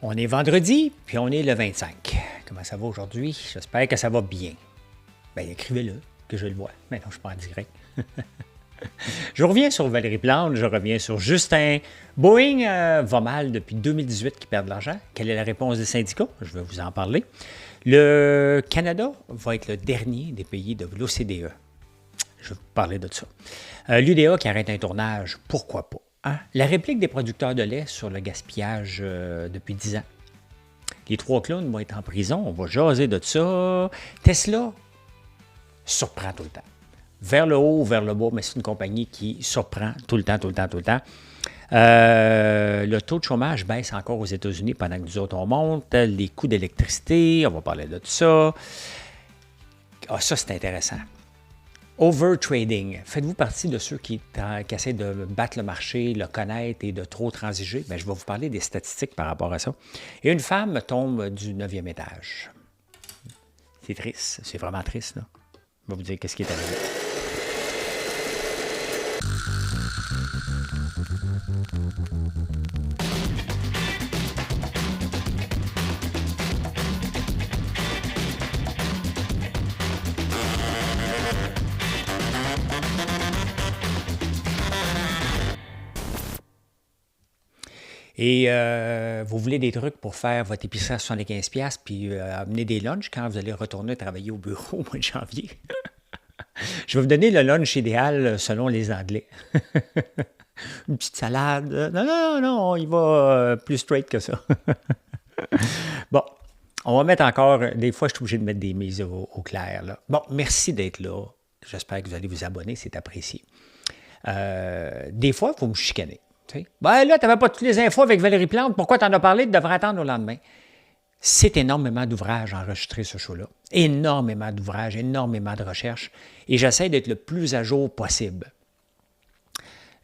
On est vendredi, puis on est le 25. Comment ça va aujourd'hui? J'espère que ça va bien. Bien, écrivez-le, que je le vois. Mais non, je ne suis pas en direct. Je reviens sur Valérie Plante, je reviens sur Justin. Boeing va mal depuis 2018 qui perd de l'argent. Quelle est la réponse des syndicats? Je vais vous en parler. Le Canada va être le dernier des pays de l'OCDE. Je vais vous parler de ça. L'UDA qui arrête un tournage, pourquoi pas? Hein? La réplique des producteurs de lait sur le gaspillage depuis 10 ans. Les 3 clowns vont être en prison, on va jaser de ça. Tesla surprend tout le temps. Vers le haut ou vers le bas, mais c'est une compagnie qui surprend tout le temps. Le taux de chômage baisse encore aux États-Unis pendant que nous autres, on monte. Les coûts d'électricité, on va parler de tout ça. Ah, ça, c'est intéressant. Overtrading. Faites-vous partie de ceux qui essaient de battre le marché, le connaître et de trop transiger? Bien, je vais vous parler des statistiques par rapport à ça. Et une femme tombe du 9e étage. C'est triste. C'est vraiment triste, là. Je vais vous dire qu'est-ce qui est arrivé. Et vous voulez des trucs pour faire votre épicerie à 75$ puis amener des lunchs quand vous allez retourner travailler au bureau au mois de janvier. Je vais vous donner le lunch idéal selon les Anglais. Une petite salade. Non, il va plus straight que ça. Bon, on va mettre encore... Des fois, je suis obligé de mettre des mises au clair. Là. Bon, merci d'être là. J'espère que vous allez vous abonner, c'est apprécié. Des fois, il faut me chicaner. Ben là, tu n'avais pas toutes les infos avec Valérie Plante. Pourquoi tu en as parlé? Tu devrais attendre au lendemain. C'est énormément d'ouvrages enregistrés, ce show-là. Énormément d'ouvrages, énormément de recherches. Et j'essaie d'être le plus à jour possible.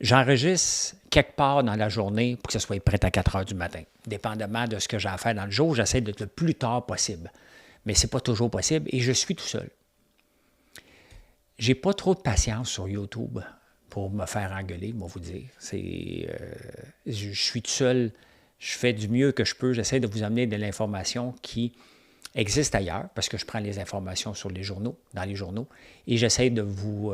J'enregistre quelque part dans la journée pour que ce soit prêt à 4 heures du matin. Dépendamment de ce que j'ai à faire dans le jour, j'essaie d'être le plus tard possible. Mais ce n'est pas toujours possible et je suis tout seul. J'ai pas trop de patience sur YouTube pour me faire engueuler, moi vous dire. Je suis tout seul, je fais du mieux que je peux, j'essaie de vous amener de l'information qui existe ailleurs, parce que je prends les informations sur les journaux, dans les journaux, et j'essaie de vous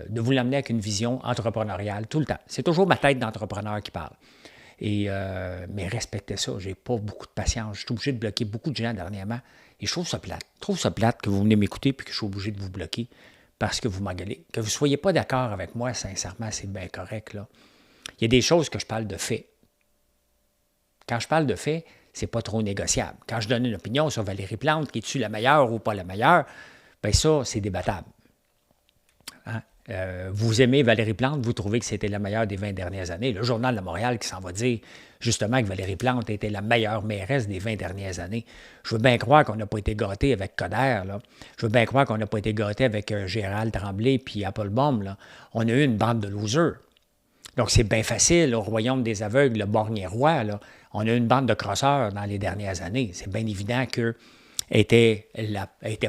l'amener avec une vision entrepreneuriale tout le temps. C'est toujours ma tête d'entrepreneur qui parle. Mais respectez ça, j'ai pas beaucoup de patience. Je suis obligé de bloquer beaucoup de gens dernièrement, et je trouve ça plate. Je trouve ça plate que vous venez m'écouter puis que je suis obligé de vous bloquer. Parce que vous m'engueulez. Que vous ne soyez pas d'accord avec moi, sincèrement, c'est bien correct. Là. Il y a des choses que je parle de faits. Quand je parle de faits, c'est pas trop négociable. Quand je donne une opinion sur Valérie Plante, qui est-tu la meilleure ou pas la meilleure, bien ça, c'est débattable. Hein? Vous aimez Valérie Plante, vous trouvez que c'était la meilleure des 20 dernières années. Le Journal de Montréal qui s'en va dire justement que Valérie Plante était la meilleure mairesse des 20 dernières années. Je veux bien croire qu'on n'a pas été gâtés avec Coder. Là. Je veux bien croire qu'on n'a pas été gâtés avec Gérald Tremblay puis Applebaum. Là. On a eu une bande de losers. Donc, c'est bien facile. Au royaume des aveugles, le borgne roi, là, on a eu une bande de crosseurs dans les dernières années. C'est bien évident qu'elle était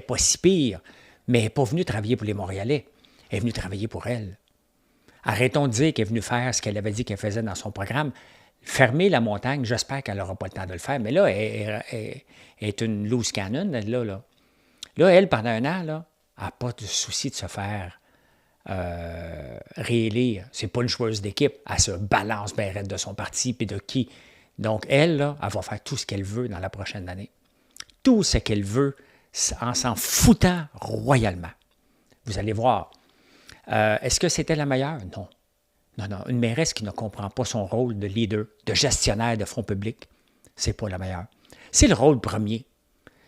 pas si pire, mais elle n'est pas venue travailler pour les Montréalais. Elle est venue travailler pour elle. Arrêtons de dire qu'elle est venue faire ce qu'elle avait dit qu'elle faisait dans son programme. Fermer la montagne, j'espère qu'elle n'aura pas le temps de le faire. Mais là, elle est une loose cannon. Là, elle, pendant un an, là, n'a pas de souci de se faire réélire. C'est pas une joueuse d'équipe. Elle se balance bien raide de son parti puis de qui. Donc, elle, là, elle va faire tout ce qu'elle veut dans la prochaine année. Tout ce qu'elle veut en s'en foutant royalement. Vous allez voir. Est-ce que c'était la meilleure? Non. Non. Une mairesse qui ne comprend pas son rôle de leader, de gestionnaire de fonds publics, c'est pas la meilleure. C'est le rôle premier.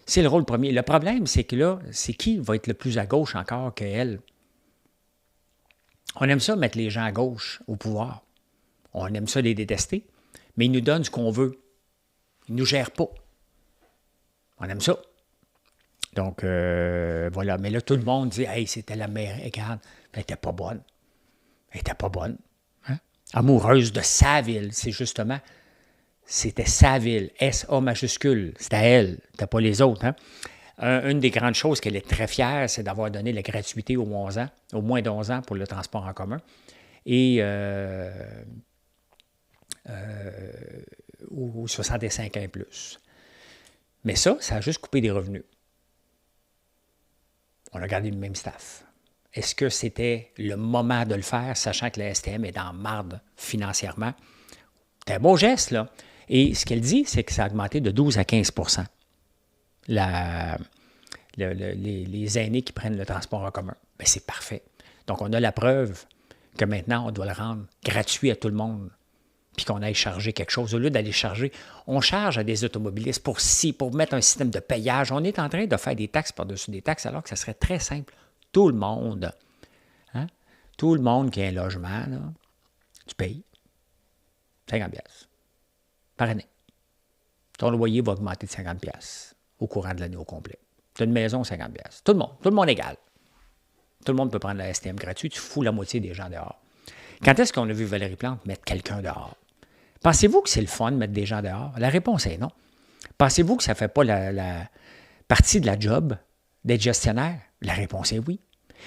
C'est le rôle premier. Le problème, c'est que là, c'est qui va être le plus à gauche encore qu'elle? On aime ça mettre les gens à gauche au pouvoir. On aime ça les détester, mais ils nous donnent ce qu'on veut. Ils ne nous gèrent pas. On aime ça. Donc, voilà. Mais là, tout le monde dit « Hey, c'était la mairesse. Regarde, elle n'était pas bonne. Elle n'était pas bonne. Hein? Amoureuse de sa ville. C'est justement, c'était sa ville. S-A majuscule. C'était elle. C'était pas les autres. Hein? Une des grandes choses qu'elle est très fière, c'est d'avoir donné la gratuité aux 11 ans, aux moins d'11 ans pour le transport en commun. Et ou 65 ans et plus. Mais ça a juste coupé des revenus. On a gardé le même staff. Est-ce que c'était le moment de le faire, sachant que la STM est en marde financièrement? C'est un beau geste, là. Et ce qu'elle dit, c'est que ça a augmenté de 12 à 15 les aînés qui prennent le transport en commun. Bien, c'est parfait. Donc, on a la preuve que maintenant, on doit le rendre gratuit à tout le monde, puis qu'on aille charger quelque chose. Au lieu d'aller charger, on charge à des automobilistes pour mettre un système de payage. On est en train de faire des taxes par-dessus des taxes, alors que ça serait très simple. Tout le monde, hein? Tout le monde qui a un logement, là, tu payes 50$ par année. Ton loyer va augmenter de 50$ au courant de l'année au complet. Tu as une maison, 50$. Tout le monde égal. Tout le monde peut prendre la STM gratuite, tu fous la moitié des gens dehors. Quand est-ce qu'on a vu Valérie Plante mettre quelqu'un dehors? Pensez-vous que c'est le fun de mettre des gens dehors? La réponse est non. Pensez-vous que ça ne fait pas la partie de la job d'être gestionnaire? La réponse est oui.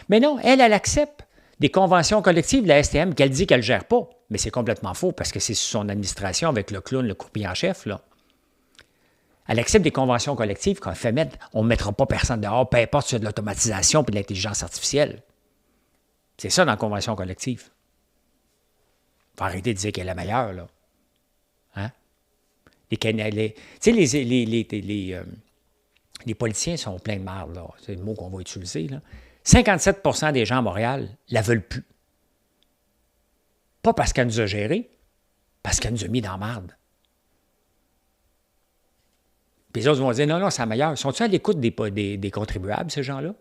Mais non, elle accepte des conventions collectives de la STM qu'elle dit qu'elle ne gère pas. Mais c'est complètement faux parce que c'est sous son administration avec le clown, le croupier en chef, là. Elle accepte des conventions collectives qu'on fait mettre, on ne mettra pas personne dehors, peu importe si c'est de l'automatisation et de l'intelligence artificielle. C'est ça dans la convention collective. Il faut arrêter de dire qu'elle est la meilleure, là. Hein? Les politiciens sont pleins de marde, là. C'est le mot qu'on va utiliser, là. 57% des gens à Montréal ne la veulent plus. Pas parce qu'elle nous a gérés, parce qu'elle nous a mis dans la marde. Puis les autres vont dire, non, c'est la meilleure. Sont-ils à l'écoute des contribuables, ces gens-là?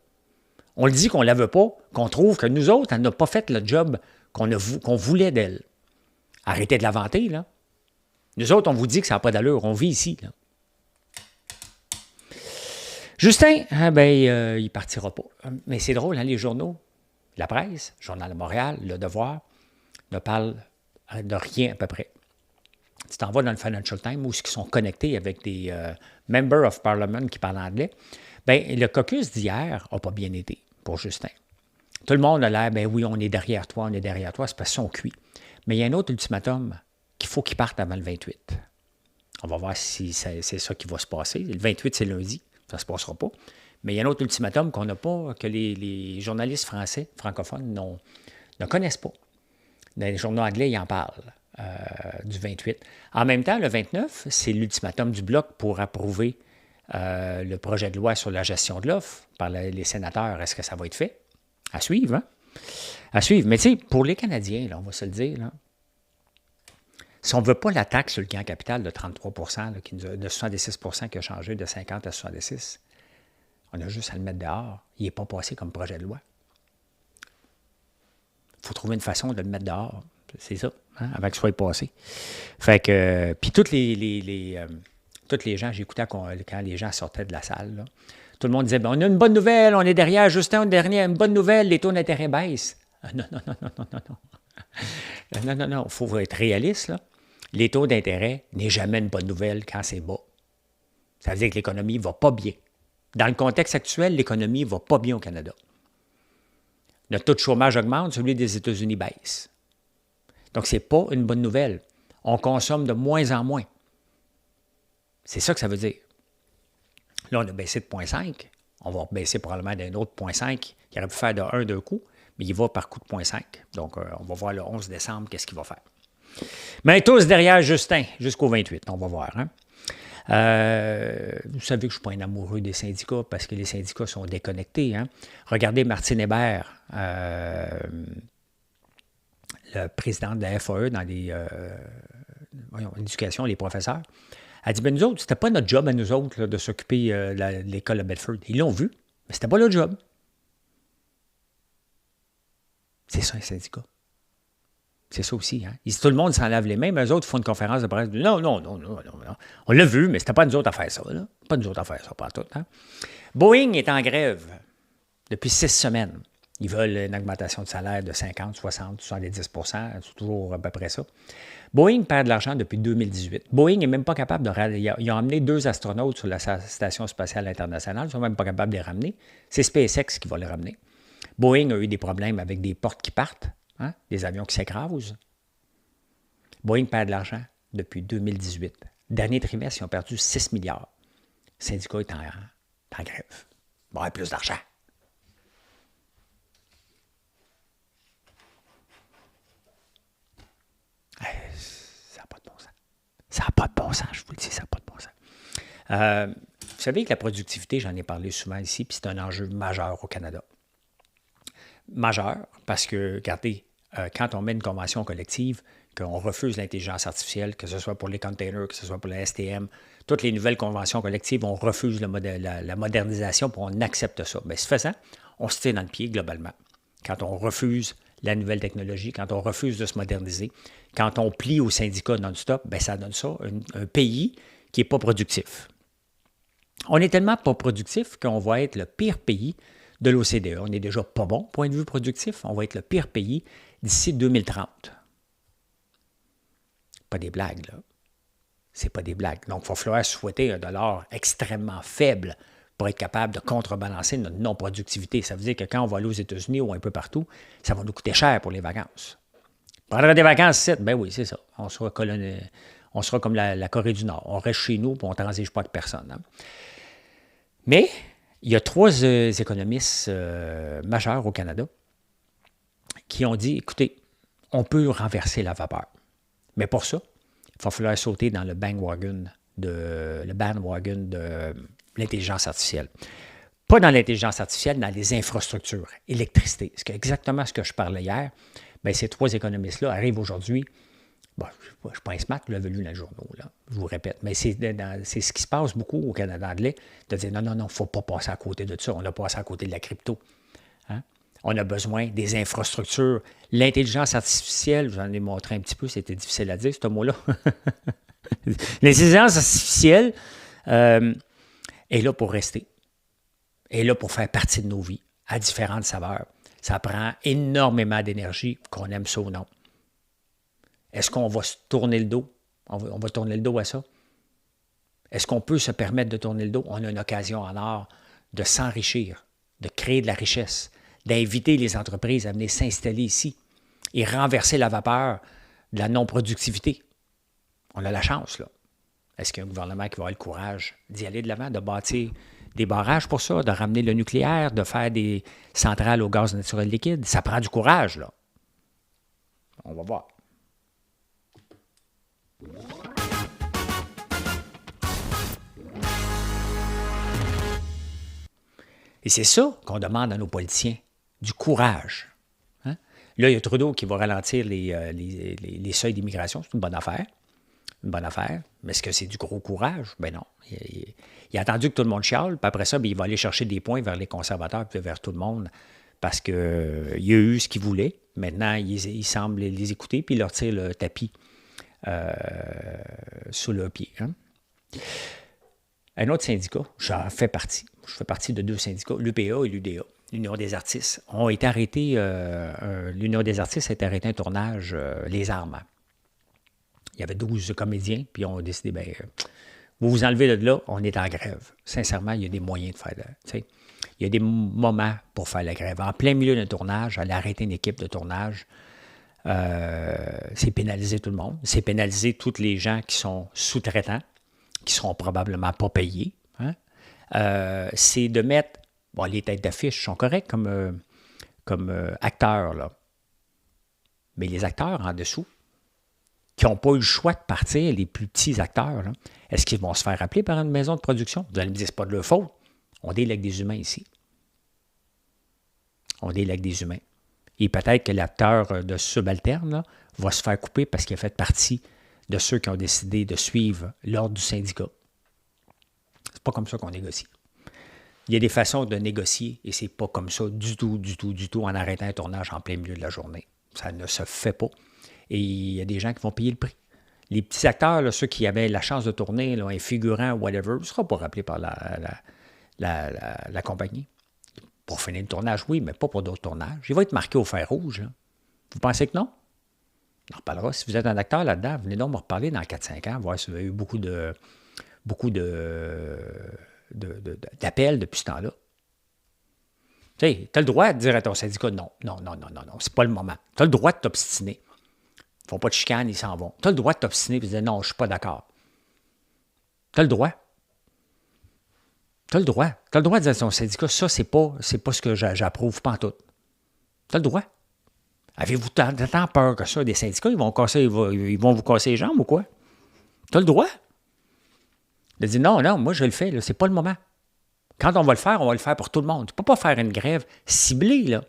On le dit qu'on ne la veut pas, qu'on trouve que nous autres, elle n'a pas fait le job qu'on voulait d'elle. Arrêtez de la vanter, là. Nous autres, on vous dit que ça n'a pas d'allure. On vit ici, là. Justin, il ne partira pas. Mais c'est drôle, hein, les journaux, la presse, Journal de Montréal, Le Devoir, ne parlent de rien à peu près. Tu t'en vas dans le Financial Times où ils sont connectés avec des Members of Parliament qui parlent anglais. Bien, le caucus d'hier n'a pas bien été pour Justin. Tout le monde a l'air, ben oui, on est derrière toi, c'est parce qu'ils sont cuits. Mais il y a un autre ultimatum qu'il faut qu'il parte avant le 28. On va voir si c'est ça qui va se passer. Le 28, c'est lundi, ça ne se passera pas. Mais il y a un autre ultimatum qu'on n'a pas, que les journalistes français, francophones, ne connaissent pas. Dans les journaux anglais, ils en parlent. Du 28. En même temps, le 29, c'est l'ultimatum du Bloc pour approuver le projet de loi sur la gestion de l'offre par les sénateurs. Est-ce que ça va être fait? À suivre, hein? À suivre. Mais tu sais, pour les Canadiens, là, on va se le dire, là, si on ne veut pas la taxe sur le gain capital de 33 là, de 76 qui a changé de 50 à 66, on a juste à le mettre dehors. Il n'est pas passé comme projet de loi. Il faut trouver une façon de le mettre dehors. C'est ça, hein, avant que ce soit passé. Fait que, puis tous les gens, j'écoutais quand les gens sortaient de la salle, là, tout le monde disait, on a une bonne nouvelle, on est derrière, Justin, une bonne nouvelle, les taux d'intérêt baissent. Non. Non, il faut être réaliste, là. Les taux d'intérêt n'est jamais une bonne nouvelle quand c'est bas. Ça veut dire que l'économie ne va pas bien. Dans le contexte actuel, l'économie ne va pas bien au Canada. Notre taux de chômage augmente, celui des États-Unis baisse. Donc, ce n'est pas une bonne nouvelle. On consomme de moins en moins. C'est ça que ça veut dire. Là, on a baissé de 0,5. On va baisser probablement d'un autre 0,5 qui aurait pu faire de 1 d'un coup, mais il va par coup de 0,5. Donc, on va voir le 11 décembre qu'est-ce qu'il va faire. Mais tous derrière Justin jusqu'au 28, on va voir. Hein? Vous savez que je ne suis pas un amoureux des syndicats parce que les syndicats sont déconnectés. Hein? Regardez Martine Hébert, le président de la FAE dans l'éducation, les professeurs, a dit, nous autres, c'était pas notre job à nous autres là, de s'occuper de l'école à Bedford. Ils l'ont vu, mais c'était pas leur job. C'est ça, un syndicat. C'est ça aussi. Hein? Tout le monde s'en lave les mains, mais eux autres font une conférence de presse. Non. On l'a vu, mais c'était pas nous autres à faire ça. Là. Pas nous autres à faire ça, pas tout. Hein? Boeing est en grève depuis 6 semaines. Ils veulent une augmentation de salaire de 50, 60, 70 %. C'est toujours à peu près ça. Boeing perd de l'argent depuis 2018. Boeing n'est même pas capable de... Ils ont amené 2 astronautes sur la Station spatiale internationale. Ils ne sont même pas capables de les ramener. C'est SpaceX qui va les ramener. Boeing a eu des problèmes avec des portes qui partent, hein? Des avions qui s'écrasent. Boeing perd de l'argent. depuis 2018. Dernier trimestre, ils ont perdu 6 milliards. Le syndicat est en grève. Il va avoir plus d'argent. Ça n'a pas de bon sens. Ça n'a pas de bon sens, je vous le dis, ça n'a pas de bon sens. Vous savez que la productivité, j'en ai parlé souvent ici, puis c'est un enjeu majeur au Canada. Majeur, parce que, regardez, quand on met une convention collective, qu'on refuse l'intelligence artificielle, que ce soit pour les containers, que ce soit pour la STM, toutes les nouvelles conventions collectives, on refuse la modernisation, puis on accepte ça. Bien, ce faisant, on se tire dans le pied globalement. Quand on refuse la nouvelle technologie, quand on refuse de se moderniser, quand on plie aux syndicats non-stop, bien, ça donne ça, un pays qui n'est pas productif. On est tellement pas productif qu'on va être le pire pays de l'OCDE. On n'est déjà pas bon, point de vue productif. On va être le pire pays d'ici 2030. Pas des blagues, là. C'est pas des blagues. Donc, il va falloir souhaiter un dollar extrêmement faible pour être capable de contrebalancer notre non-productivité. Ça veut dire que quand on va aller aux États-Unis ou un peu partout, ça va nous coûter cher pour les vacances. Prendre des vacances, c'est, ben oui, c'est ça. On sera comme la Corée du Nord. On reste chez nous et on ne transige pas de personne. Hein. Mais il y a 3 économistes majeurs au Canada qui ont dit, écoutez, on peut renverser la vapeur. Mais pour ça, il va falloir sauter dans le bandwagon de l'intelligence artificielle. Pas dans l'intelligence artificielle, dans les infrastructures, électricité. C'est exactement ce que je parlais hier. Bien, ces 3 économistes-là arrivent aujourd'hui. Bon, je ne suis pas un smart, vous l'avez lu dans le journal, là, je vous répète. Mais c'est ce qui se passe beaucoup au Canada anglais, de dire non, il ne faut pas passer à côté de ça. On a passé à côté de la crypto. Hein? On a besoin des infrastructures. L'intelligence artificielle, j'en ai montré un petit peu, c'était difficile à dire, ce mot-là. L'intelligence artificielle est là pour rester. Est là pour faire partie de nos vies, à différentes saveurs. Ça prend énormément d'énergie, qu'on aime ça ou non. Est-ce qu'on va se tourner le dos? On va tourner le dos à ça? Est-ce qu'on peut se permettre de tourner le dos? On a une occasion en or de s'enrichir, de créer de la richesse, d'inviter les entreprises à venir s'installer ici et renverser la vapeur de la non-productivité. On a la chance, là. Est-ce qu'il y a un gouvernement qui va avoir le courage d'y aller de l'avant, de bâtir des barrages pour ça, de ramener le nucléaire, de faire des centrales au gaz naturel liquide? Ça prend du courage, là. On va voir. Et c'est ça qu'on demande à nos politiciens, du courage. Hein? Là, il y a Trudeau qui va ralentir les seuils d'immigration. C'est une bonne affaire. Une bonne affaire. Mais est-ce que c'est du gros courage? Ben non. Il a attendu que tout le monde chiale, puis après ça, bien, il va aller chercher des points vers les conservateurs, puis vers tout le monde, parce qu'il a eu ce qu'il voulait. Maintenant, il semble les écouter, puis il leur tire le tapis sous le pied. Hein? Un autre syndicat, j'en fais partie. Je fais partie de 2 syndicats, l'UPA et l'UDA, l'Union des artistes, ont été arrêtés. L'Union des artistes a été arrêté un tournage, Les Armes. Il y avait 12 comédiens, puis on a décidé, bien, vous vous enlevez de là, on est en grève. Sincèrement, il y a des moyens de faire il y a des moments pour faire la grève. En plein milieu d'un tournage, aller arrêter une équipe de tournage, c'est pénaliser tout le monde. C'est pénaliser tous les gens qui sont sous-traitants, qui ne seront probablement pas payés. Hein? C'est de mettre... Bon, les têtes d'affiche sont correctes comme acteurs, là. Mais les acteurs en dessous, qui n'ont pas eu le choix de partir, les plus petits acteurs, là, est-ce qu'ils vont se faire appeler par une maison de production? Vous allez me dire, c'est pas de leur faute. On délègue des humains ici. On délègue des humains. Et peut-être que l'acteur de subalterne là, va se faire couper parce qu'il a fait partie de ceux qui ont décidé de suivre l'ordre du syndicat. C'est pas comme ça qu'on négocie. Il y a des façons de négocier et c'est pas comme ça du tout en arrêtant un tournage en plein milieu de la journée. Ça ne se fait pas. Et il y a des gens qui vont payer le prix. Les petits acteurs, là, ceux qui avaient la chance de tourner, là, un figurant, whatever, ne sera pas rappelé par la compagnie. Pour finir le tournage, oui, mais pas pour d'autres tournages. Il va être marqué au fer rouge. Là. Vous pensez que non? On en reparlera. Si vous êtes un acteur là-dedans, venez donc me reparler dans 4-5 ans, voir si vous avez eu beaucoup d'appels depuis ce temps-là. Tu sais, tu as le droit de dire à ton syndicat non, c'est pas le moment. Tu as le droit de t'obstiner. Ils font pas de chicane, ils s'en vont. Tu as le droit de t'obstiner et de dire non, je ne suis pas d'accord. Tu as le droit. Tu as le droit. Tu as le droit de dire à ton syndicat, ça, c'est pas ce que j'approuve, pas en tout. Tu as le droit. Avez-vous tant peur que ça des syndicats? Ils vont vous casser les jambes ou quoi? Tu as le droit. De dire non, moi je le fais, là, c'est pas le moment. Quand on va le faire pour tout le monde. Tu ne peux pas faire une grève ciblée, là.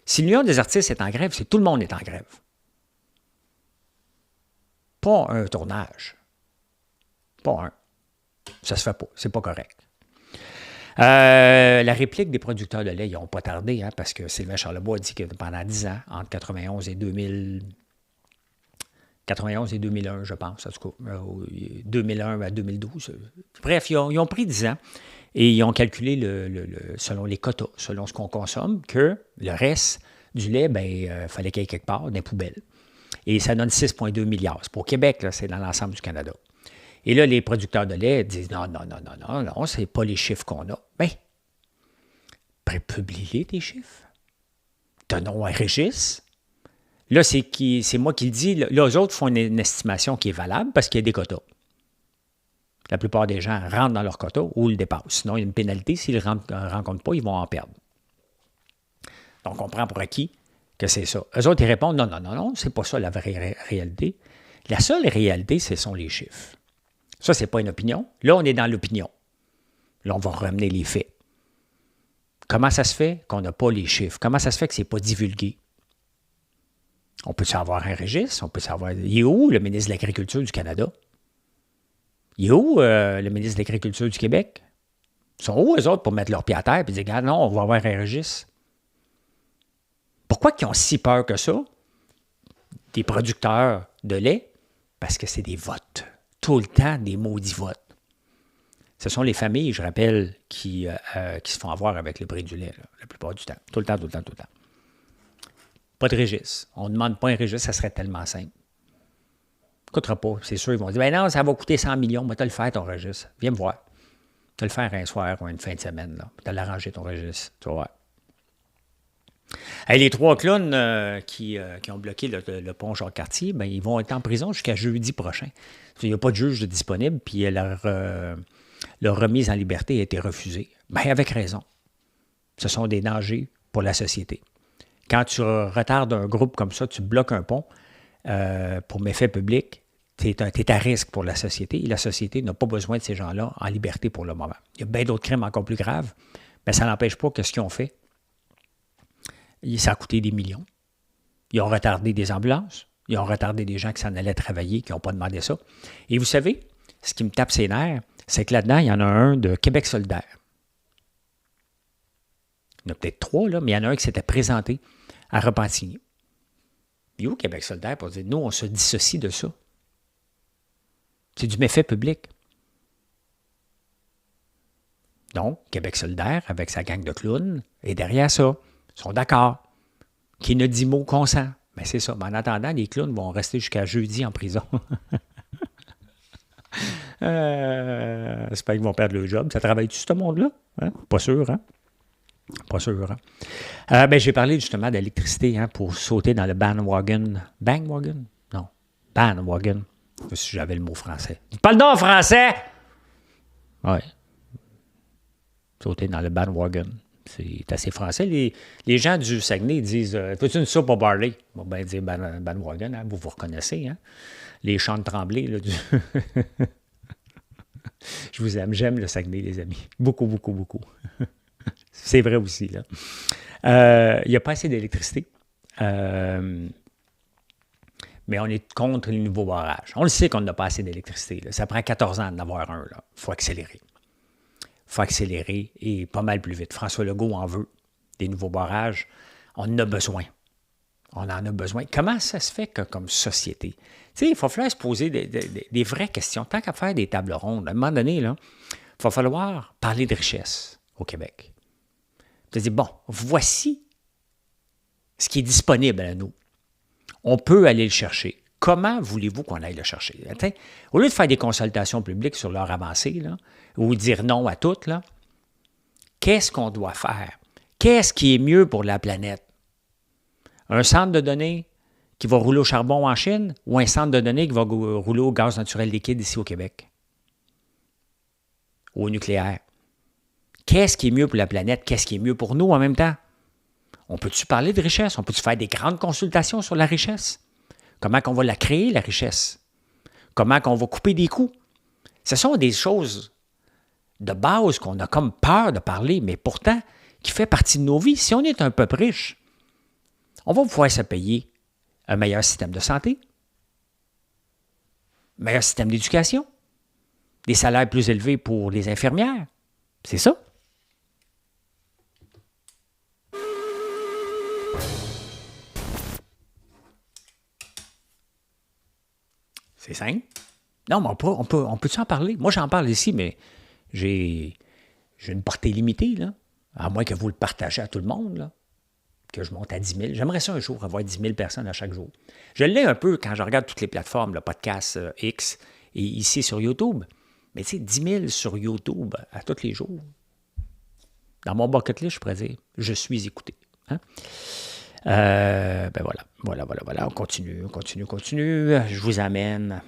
Si l'Union des artistes est en grève, c'est tout le monde est en grève. Pas un tournage. Pas un. Ça se fait pas. C'est pas correct. La réplique des producteurs de lait, ils n'ont pas tardé, hein, parce que Sylvain Charlebois a dit que pendant 10 ans, entre 91 et 2001, je pense, en tout cas, 2001 à 2012. Bref, ils ont pris 10 ans et ils ont calculé, selon les quotas, selon ce qu'on consomme, que le reste du lait, il fallait qu'il y ait quelque part, dans les poubelles. Et ça donne 6,2 milliards. C'est pour Québec, là, c'est dans l'ensemble du Canada. Et là, les producteurs de lait disent non, c'est pas les chiffres qu'on a. Bien, publiez tes chiffres. Donnons un registre. Là, c'est moi qui le dis. Là, eux autres font une estimation qui est valable parce qu'il y a des quotas. La plupart des gens rentrent dans leur quota ou le dépassent. Sinon, il y a une pénalité. S'ils ne rencontrent pas, ils vont en perdre. Donc, on prend pour acquis que c'est ça. Eux autres, ils répondent non, c'est pas ça la vraie réalité. La seule réalité, ce sont les chiffres. Ça, c'est pas une opinion. Là, on est dans l'opinion. Là, on va ramener les faits. Comment ça se fait qu'on n'a pas les chiffres? Comment ça se fait que ce n'est pas divulgué? On peut savoir un registre, on peut savoir. Il est où le ministre de l'Agriculture du Canada? Il est où le ministre de l'Agriculture du Québec? Ils sont où eux autres pour mettre leur pied à terre et dire, regarde, non, on va avoir un registre? Pourquoi ils ont si peur que ça? Des producteurs de lait? Parce que c'est des votes. Tout le temps, des maudits votes. Ce sont les familles, je rappelle, qui se font avoir avec le prix du lait, là, la plupart du temps. Tout le temps. Pas de registre. On ne demande pas un registre, ça serait tellement simple. Ça ne coûtera pas. C'est sûr, ils vont dire, non, ça va coûter 100 millions, mais tu vas le faire, ton registre. Viens me voir. Tu vas le faire un soir ou une fin de semaine. Tu vas l'arranger, ton registre. Tu vas voir. Hey, les 3 clowns qui ont bloqué le pont Jacques-Cartier, ils vont être en prison jusqu'à jeudi prochain. Il n'y a pas de juge disponible, puis leur remise en liberté a été refusée. Avec raison. Ce sont des dangers pour la société. Quand tu retardes un groupe comme ça, tu bloques un pont pour méfait public, tu es à risque pour la société, et la société n'a pas besoin de ces gens-là en liberté pour le moment. Il y a bien d'autres crimes encore plus graves, mais ça n'empêche pas que ce qu'ils ont fait, ça a coûté des millions. Ils ont retardé des ambulances. Ils ont retardé des gens qui s'en allaient travailler, qui n'ont pas demandé ça. Et vous savez, ce qui me tape ses nerfs, c'est que là-dedans, il y en a un de Québec solidaire. Il y en a peut-être 3, là, mais il y en a un qui s'était présenté à Repentigny. Il est où Québec solidaire pour dire, nous, on se dissocie de ça. C'est du méfait public. Donc, Québec solidaire, avec sa gang de clowns, est derrière ça. Ils sont d'accord. Qui ne dit mot consent. Mais c'est ça. Mais en attendant, les clowns vont rester jusqu'à jeudi en prison. J'espère qu'ils vont perdre le job. Ça travaille-tu, ce monde-là? Hein? Pas sûr, hein? Pas sûr, hein? J'ai parlé justement d'électricité pour sauter dans le bandwagon. Bandwagon? Non. Bandwagon. Si j'avais le mot français. Parle donc français! Oui. Sauter dans le bandwagon. C'est assez français. Les gens du Saguenay disent fais-tu une soupe au barley? On va bien dire bandwagon, hein? Vous reconnaissez, hein? Les champs de Tremblay, là, Je vous aime, j'aime le Saguenay, les amis. Beaucoup. C'est vrai aussi, là. Il n'y a pas assez d'électricité. Mais on est contre les nouveaux barrages. On le sait qu'on n'a pas assez d'électricité, là. Ça prend 14 ans d'en avoir un, là. Il faut accélérer. Et pas mal plus vite. François Legault en veut des nouveaux barrages. On en a besoin. Comment ça se fait que, comme société? Tu sais, il va falloir se poser des vraies questions. Tant qu'à faire des tables rondes, à un moment donné, là, il va falloir parler de richesse au Québec. Tu vas dire, bon, voici ce qui est disponible à nous. On peut aller le chercher. Comment voulez-vous qu'on aille le chercher? T'sais, au lieu de faire des consultations publiques sur leur avancée, là, ou dire non à toutes, là, qu'est-ce qu'on doit faire? Qu'est-ce qui est mieux pour la planète? Un centre de données qui va rouler au charbon en Chine ou un centre de données qui va rouler au gaz naturel liquide ici au Québec? Ou au nucléaire? Qu'est-ce qui est mieux pour la planète? Qu'est-ce qui est mieux pour nous en même temps? On peut-tu parler de richesse? On peut-tu faire des grandes consultations sur la richesse? Comment qu'on va la créer, la richesse? Comment qu'on va couper des coûts? Ce sont des choses de base qu'on a comme peur de parler, mais pourtant, qui fait partie de nos vies. Si on est un peuple riche, on va pouvoir se payer un meilleur système de santé, un meilleur système d'éducation, des salaires plus élevés pour les infirmières. C'est ça. C'est simple. Non, mais on peut-tu en parler? Moi, j'en parle ici, mais j'ai une portée limitée, là. À moins que vous le partagez à tout le monde, là. Que je monte à 10 000. J'aimerais ça un jour avoir 10 000 personnes à chaque jour. Je l'ai un peu quand je regarde toutes les plateformes, le podcast X et ici sur YouTube. Mais tu sais, 10 000 sur YouTube à tous les jours. Dans mon bucket list, je pourrais dire, je suis écouté. Hein? Ben voilà. On continue. Je vous amène.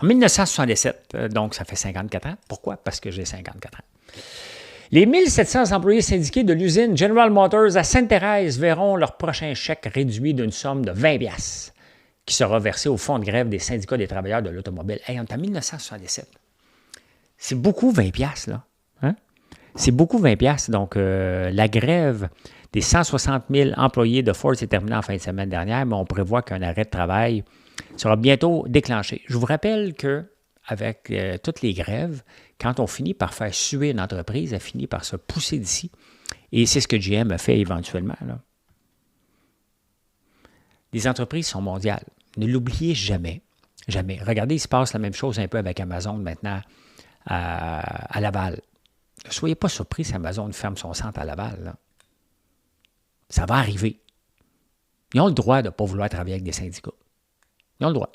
En 1977, donc ça fait 54 ans. Pourquoi? Parce que j'ai 54 ans. Les 1700 employés syndiqués de l'usine General Motors à Sainte-Thérèse verront leur prochain chèque réduit d'une somme de 20 $ qui sera versé au fonds de grève des syndicats des travailleurs de l'automobile. Hey, on est en 1977. C'est beaucoup 20 $, là. Hein? C'est beaucoup 20 $. Donc, la grève des 160 000 employés de Ford s'est terminée en fin de semaine dernière, mais on prévoit qu'un arrêt de travail sera bientôt déclenché. Je vous rappelle qu'avec toutes les grèves, quand on finit par faire suer une entreprise, elle finit par se pousser d'ici. Et c'est ce que GM a fait éventuellement, là. Les entreprises sont mondiales. Ne l'oubliez jamais. Jamais. Regardez, il se passe la même chose un peu avec Amazon maintenant à Laval. Ne soyez pas surpris si Amazon ferme son centre à Laval, là. Ça va arriver. Ils ont le droit de ne pas vouloir travailler avec des syndicats. Ils ont le droit.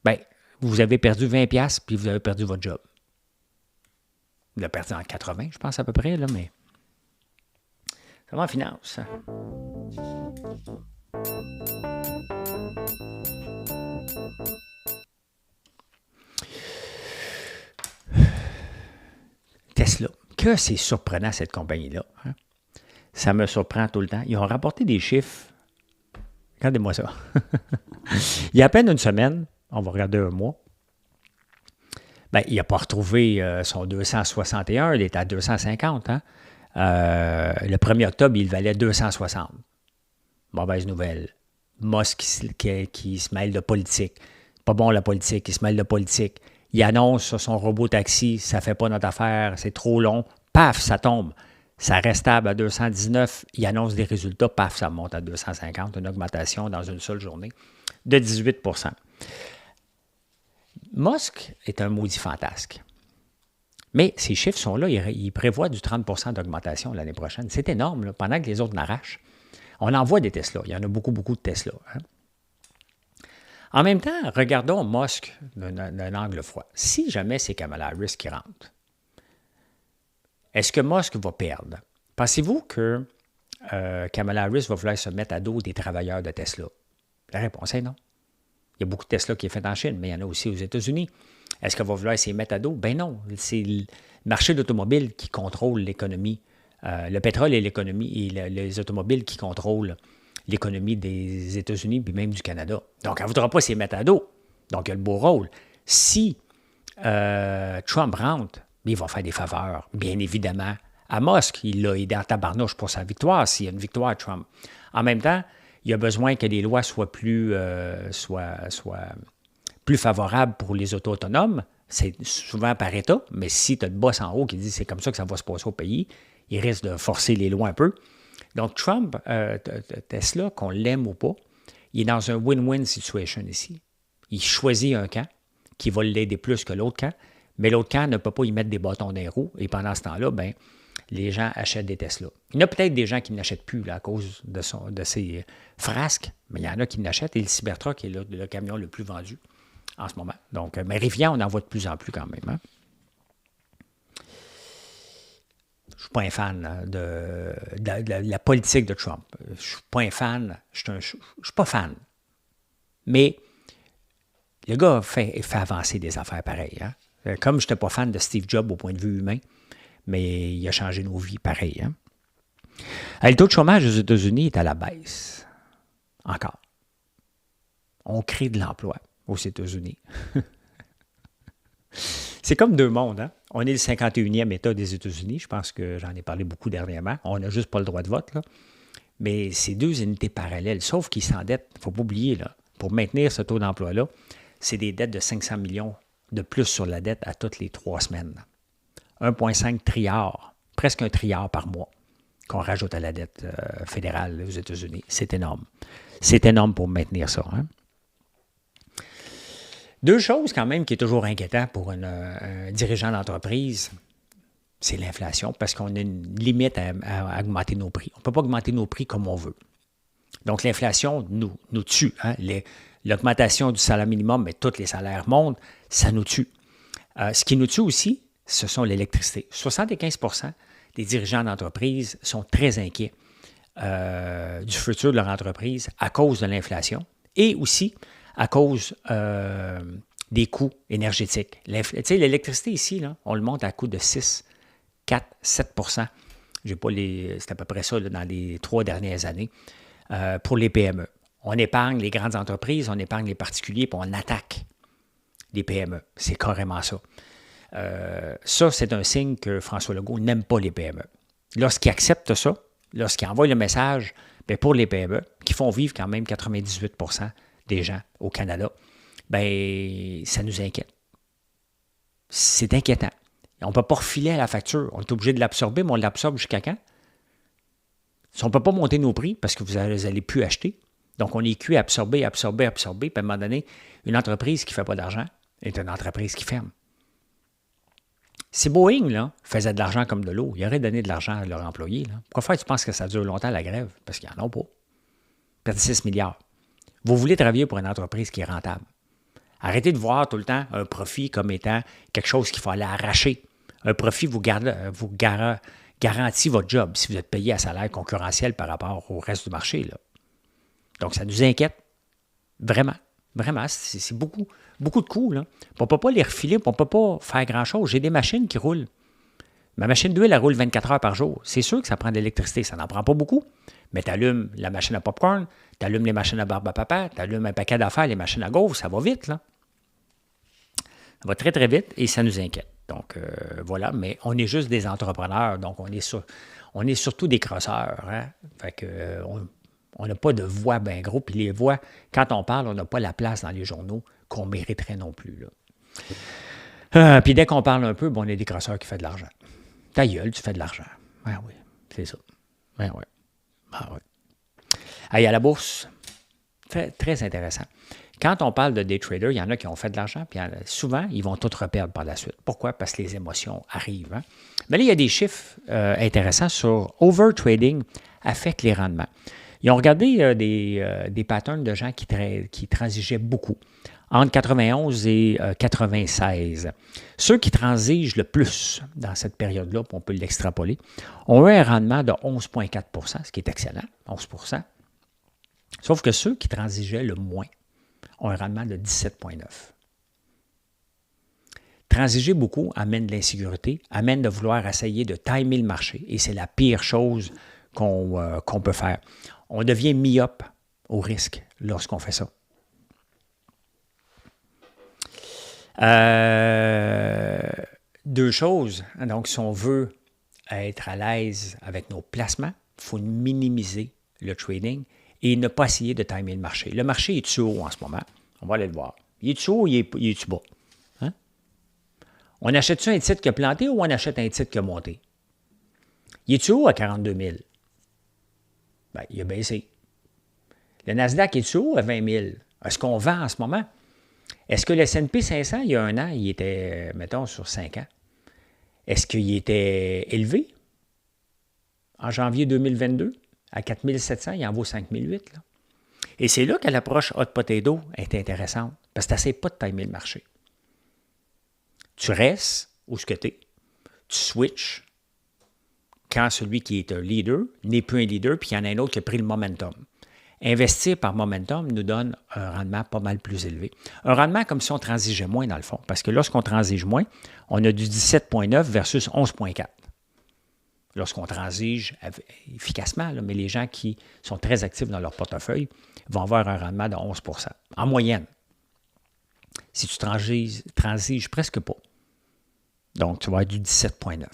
Bien, vous avez perdu 20 $ puis vous avez perdu votre job. Vous l'avez perdu en 80, je pense à peu près, là, mais ça va en finance. Hein? Tesla. Que c'est surprenant, cette compagnie-là. Hein? Ça me surprend tout le temps. Ils ont rapporté des chiffres. Regardez-moi ça. Il y a à peine une semaine, on va regarder un mois, bien, il n'a pas retrouvé son 261, il est à 250. Hein? Le 1er octobre, il valait 260. Mauvaise nouvelle. Musk qui se mêle de politique. Pas bon la politique, il se mêle de politique. Il annonce sur son robot taxi, ça ne fait pas notre affaire, c'est trop long. Paf, ça tombe. Ça reste stable à 219. Il annonce des résultats, paf, ça monte à 250. Une augmentation dans une seule journée de 18 %. Musk est un maudit fantasque. Mais ces chiffres sont là. Il prévoit du 30 % d'augmentation l'année prochaine. C'est énorme, là, pendant que les autres n'arrachent. On en voit des Tesla. Il y en a beaucoup de Tesla. Hein? En même temps, regardons Musk d'un angle froid. Si jamais c'est Kamala Harris qui rentre, est-ce que Musk va perdre? Pensez-vous que Kamala Harris va vouloir se mettre à dos des travailleurs de Tesla? La réponse est non. Il y a beaucoup de Tesla qui est fait en Chine, mais il y en a aussi aux États-Unis. Est-ce qu'elle va vouloir s'y mettre à dos? Ben non. C'est le marché d'automobile qui contrôle l'économie. Le pétrole et l'économie et les automobiles qui contrôlent l'économie des États-Unis puis même du Canada. Donc, elle ne voudra pas s'y mettre à dos. Donc, il y a le beau rôle. Si Trump rentre, il va faire des faveurs, bien évidemment, à Musk. Il l'a aidé en tabarnouche pour sa victoire, s'il y a une victoire, Trump. En même temps, il y a besoin que les lois soient plus favorables pour les autos autonomes. C'est souvent par État, mais si tu as le boss en haut qui dit c'est comme ça que ça va se passer au pays, il risque de forcer les lois un peu. Donc, Trump, Tesla, qu'on l'aime ou pas, il est dans un win-win situation ici. Il choisit un camp qui va l'aider plus que l'autre camp, mais l'autre camp ne peut pas y mettre des bâtons dans les roues. Et pendant ce temps-là, ben, les gens achètent des Tesla. Il y en a peut-être des gens qui n'achètent plus là, à cause de ces frasques, mais il y en a qui n'achètent. Et le Cybertruck est le camion le plus vendu en ce moment. Donc, mais Rivian, on en voit de plus en plus quand même. Hein? Je ne suis pas un fan de la politique de Trump. Je ne suis pas un fan. Je ne suis pas fan. Mais le gars fait avancer des affaires pareilles. Hein? Comme je n'étais pas fan de Steve Jobs au point de vue humain, mais il a changé nos vies pareil. Hein? Le taux de chômage aux États-Unis est à la baisse. Encore. On crée de l'emploi aux États-Unis. C'est comme deux mondes. Hein? On est le 51e État des États-Unis. Je pense que j'en ai parlé beaucoup dernièrement. On n'a juste pas le droit de vote. Là. Mais c'est deux unités parallèles. Sauf qu'ils s'endettent. Il ne faut pas oublier, là, pour maintenir ce taux d'emploi-là, c'est des dettes de 500 millions de plus sur la dette à toutes les 3 semaines. 1,5 trilliard, presque 1 trilliard par mois qu'on rajoute à la dette fédérale aux États-Unis. C'est énorme. C'est énorme pour maintenir ça. Hein? Deux choses quand même qui est toujours inquiétant pour un dirigeant d'entreprise, c'est l'inflation, parce qu'on a une limite à augmenter nos prix. On ne peut pas augmenter nos prix comme on veut. Donc l'inflation nous tue. Hein? L'augmentation du salaire minimum, mais tous les salaires montent, ça nous tue. Ce qui nous tue aussi, ce sont l'électricité. 75% des dirigeants d'entreprise sont très inquiets du futur de leur entreprise à cause de l'inflation et aussi à cause des coûts énergétiques. L'électricité ici, là, on le monte à coût de 6, 4, 7%. C'est à peu près ça là, dans les 3 dernières années pour les PME. On épargne les grandes entreprises, on épargne les particuliers, puis on attaque les PME. C'est carrément ça. Ça, c'est un signe que François Legault n'aime pas les PME. Lorsqu'il accepte ça, lorsqu'il envoie le message, bien pour les PME, qui font vivre quand même 98% des gens au Canada, bien, ça nous inquiète. C'est inquiétant. On ne peut pas refiler à la facture. On est obligé de l'absorber, mais on l'absorbe jusqu'à quand? Si on ne peut pas monter nos prix parce que vous n'allez plus acheter, donc on est cuit à absorber, puis à un moment donné, une entreprise qui ne fait pas d'argent est une entreprise qui ferme. Si Boeing là, faisait de l'argent comme de l'eau, il aurait donné de l'argent à leurs employés. Là. Pourquoi faire tu penses que ça dure longtemps la grève? Parce qu'ils n'en ont pas. Perdre 6 milliards. Vous voulez travailler pour une entreprise qui est rentable. Arrêtez de voir tout le temps un profit comme étant quelque chose qu'il faut aller arracher. Un profit vous garantit votre job si vous êtes payé à salaire concurrentiel par rapport au reste du marché. Là. Donc, ça nous inquiète. Vraiment. Vraiment. C'est beaucoup de coûts. Là. On ne peut pas les refiler, on ne peut pas faire grand-chose. J'ai des machines qui roulent. Ma machine d'huile, elle roule 24 heures par jour. C'est sûr que ça prend de l'électricité. Ça n'en prend pas beaucoup. Mais tu allumes la machine à popcorn, tu allumes les machines à barbe à papa, tu allumes un paquet d'affaires, les machines à gaufres, ça va vite. Là. Ça va très, très vite et ça nous inquiète. Donc, voilà. Mais on est juste des entrepreneurs. Donc, on est surtout des crosseurs. Hein? Fait que, on n'a pas de voix bien gros. Puis les voix, quand on parle, on n'a pas la place dans les journaux qu'on mériterait non plus. Là. Puis dès qu'on parle un peu, bon, on est des crosseurs qui font de l'argent. Ta gueule, tu fais de l'argent. Ben oui, c'est ça. Ben oui. Ah oui. Allez, à la bourse, très, très intéressant. Quand on parle de day traders, il y en a qui ont fait de l'argent, puis souvent, ils vont tout reperdre par la suite. Pourquoi? Parce que les émotions arrivent. Hein? Mais là, il y a des chiffres intéressants sur overtrading affecte les rendements. Ils ont regardé des patterns de gens qui transigeaient beaucoup, entre 91 et 96. Ceux qui transigent le plus dans cette période-là, on peut l'extrapoler, ont eu un rendement de 11,4 %, ce qui est excellent, 11 %. Sauf que ceux qui transigeaient le moins ont un rendement de 17,9 %. Transiger beaucoup amène de l'insécurité, amène de vouloir essayer de timer le marché, et c'est la pire chose qu'on peut faire. On devient myope au risque lorsqu'on fait ça. Deux choses. Donc, si on veut être à l'aise avec nos placements, il faut minimiser le trading et ne pas essayer de timer le marché. Le marché est-tu haut en ce moment? On va aller le voir. Il est-tu haut ou il est-tu bas? Hein? On achète-tu un titre qui a planté ou on achète un titre qui a monté? Il est-tu haut à 42 000? Bien, il a baissé. Le Nasdaq est-tu haut à 20 000? Est-ce qu'on vend en ce moment? Est-ce que le S&P 500, il y a un an, il était, mettons, sur 5 ans? Est-ce qu'il était élevé? En janvier 2022, à 4 700, il en vaut 5 008. Là. Et c'est là que l'approche hot potato est intéressante, parce que tu n'essaies pas de timer le marché. Tu restes où ce que tu es, tu switches, quand celui qui est un leader n'est plus un leader, puis il y en a un autre qui a pris le momentum. Investir par momentum nous donne un rendement pas mal plus élevé. Un rendement comme si on transigeait moins, dans le fond, parce que lorsqu'on transige moins, on a du 17,9 versus 11,4. Lorsqu'on transige efficacement, là, mais les gens qui sont très actifs dans leur portefeuille vont avoir un rendement de 11 en moyenne. Si tu transiges presque pas. Donc, tu vas avoir du 17,9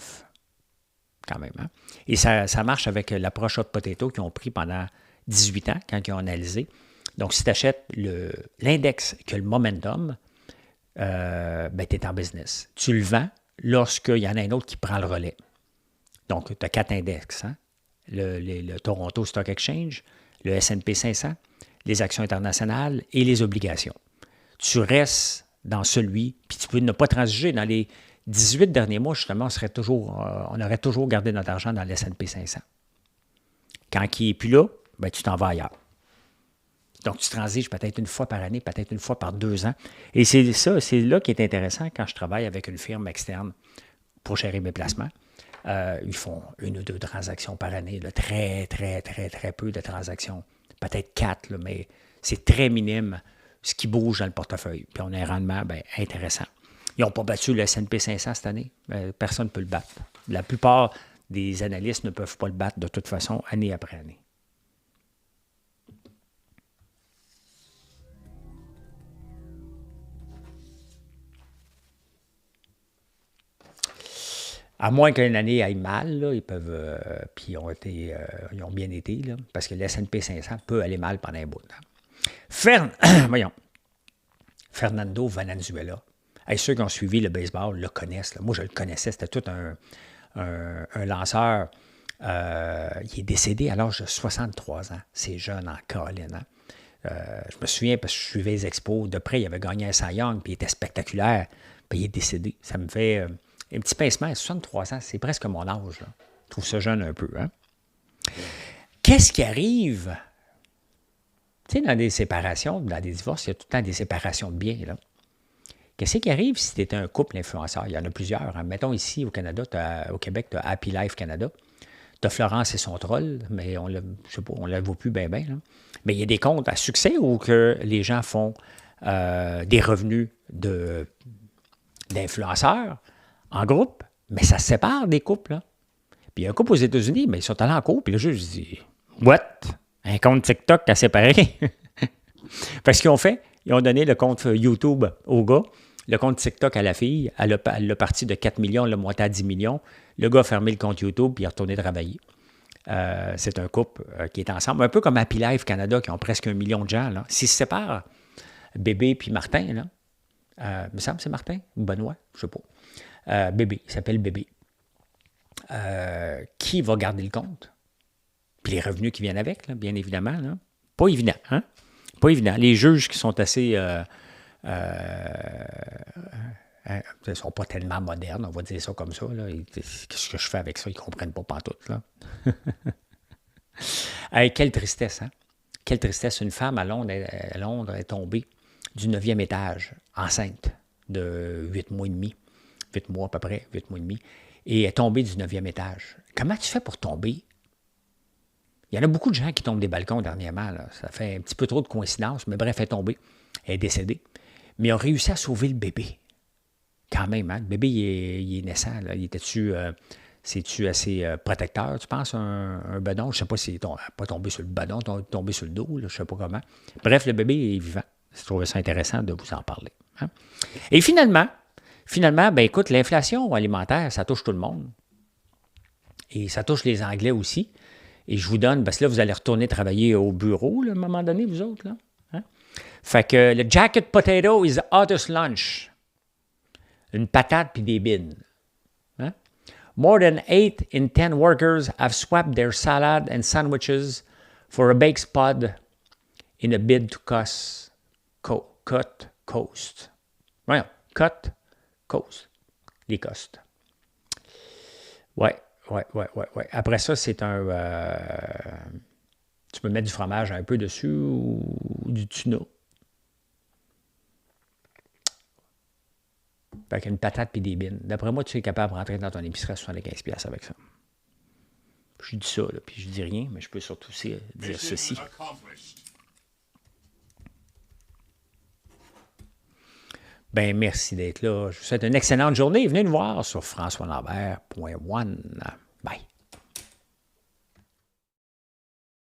quand même. Hein? Et ça marche avec l'approche Hot Potato qu'ils ont pris pendant 18 ans quand ils ont analysé. Donc, si tu achètes l'index qui a le momentum, tu es en business. Tu le vends lorsqu'il y en a un autre qui prend le relais. Donc, tu as 4 index. Hein? Le Toronto Stock Exchange, le S&P 500, les actions internationales et les obligations. Tu restes dans celui, puis tu peux ne pas transiger. Dans les 18 derniers mois, justement, on aurait toujours gardé notre argent dans le S&P 500. Quand il n'est plus là, tu t'en vas ailleurs. Donc, tu transiges peut-être une fois par année, peut-être une fois par 2 ans. Et c'est là qui est intéressant quand je travaille avec une firme externe pour gérer mes placements. Ils font 1 ou 2 transactions par année, là, très, très, très, très peu de transactions. Peut-être 4, là, mais c'est très minime ce qui bouge dans le portefeuille. Puis on a un rendement intéressant. Ils n'ont pas battu le S&P 500 cette année. Personne ne peut le battre. La plupart des analystes ne peuvent pas le battre de toute façon, année après année. À moins qu'une année aille mal, là, ils peuvent. Puis ils ont bien été, là, parce que le S&P 500 peut aller mal pendant un bout. Voyons. Fernando Valenzuela. Ceux qui ont suivi le baseball le connaissent. Là. Moi, je le connaissais. C'était tout un lanceur. Il est décédé à l'âge de 63 ans. C'est jeune en Caroline. Hein? Je me souviens parce que je suivais les expos. De près, il avait gagné un Cy Young, puis il était spectaculaire. Puis il est décédé. Ça me fait un petit pincement. À 63 ans, c'est presque mon âge. Là. Je trouve ça jeune un peu. Hein? Qu'est-ce qui arrive? Tu sais, dans des séparations, dans des divorces, il y a tout le temps des séparations de biens. Là. Qu'est-ce qui arrive si tu étais un couple influenceur? Il y en a plusieurs. Hein. Mettons ici au Canada, au Québec, tu as Happy Life Canada. Tu as Florence et son troll, mais on ne la voit plus bien. Mais il y a des comptes à succès où que les gens font des revenus d'influenceurs en groupe, mais ça se sépare des couples. Là. Puis il y a un couple aux États-Unis, mais ils sont allés en couple, puis le juge dit « What? Un compte TikTok à séparer? » Parce qu'ils ont fait, ils ont donné le compte YouTube au gars, le compte TikTok à la fille, elle l'a parti de 4 millions, elle l'a monté à 10 millions. Le gars a fermé le compte YouTube puis il est retourné travailler. C'est un couple qui est ensemble, un peu comme Happy Life Canada, qui ont presque 1 million de gens. Là. S'ils se séparent, Bébé puis Martin, là, il me semble que c'est Martin ou Benoît, je ne sais pas. Bébé, il s'appelle Bébé. Qui va garder le compte? Puis les revenus qui viennent avec, là, bien évidemment. Là. Pas évident, hein? Pas évident. Les juges qui sont assez... ils ne sont pas tellement modernes, on va dire ça comme ça. Qu'est-ce que je fais avec ça? Ils ne comprennent pas pantoute. Là. Quelle tristesse, hein? Quelle tristesse. Une femme à Londres est tombée du 9e étage, enceinte de 8 mois et demi. 8 mois à peu près, 8 mois et demi. Et est tombée du 9e étage. Comment tu fais pour tomber? Il y en a beaucoup de gens qui tombent des balcons dernièrement. Là. Ça fait un petit peu trop de coïncidence, mais bref, elle est tombée. Elle est décédée. Mais ils ont réussi à sauver le bébé. Quand même, hein? Le bébé, il est naissant. Là. Il était-tu... c'est-tu assez protecteur, tu penses, un bedon? Je ne sais pas s'il n'est pas tombé sur le bedon, tombé sur le dos, là, je ne sais pas comment. Bref, le bébé est vivant. Je trouvais ça intéressant de vous en parler. Hein? Et finalement, écoute, l'inflation alimentaire, ça touche tout le monde. Et ça touche les Anglais aussi. Et je vous donne, parce que là, vous allez retourner travailler au bureau, là, à un moment donné, vous autres. Là. Hein? Fait que le jacket potato is the hottest lunch. Une patate puis des bines. Hein? More than 8 in 10 workers have swapped their salad and sandwiches for a baked spud in a bid to cut cost. Voyons, cut cost. Les costes. Ouais. Après ça, c'est un... tu peux mettre du fromage un peu dessus ou du tuna. Fait qu'une patate puis des bines. D'après moi, tu es capable de rentrer dans ton épicerie à 75$ avec ça. Je dis ça, là, puis je dis rien, mais je peux surtout dire ceci. Ben, merci d'être là. Je vous souhaite une excellente journée. Venez nous voir sur françoislambert.one. Bye.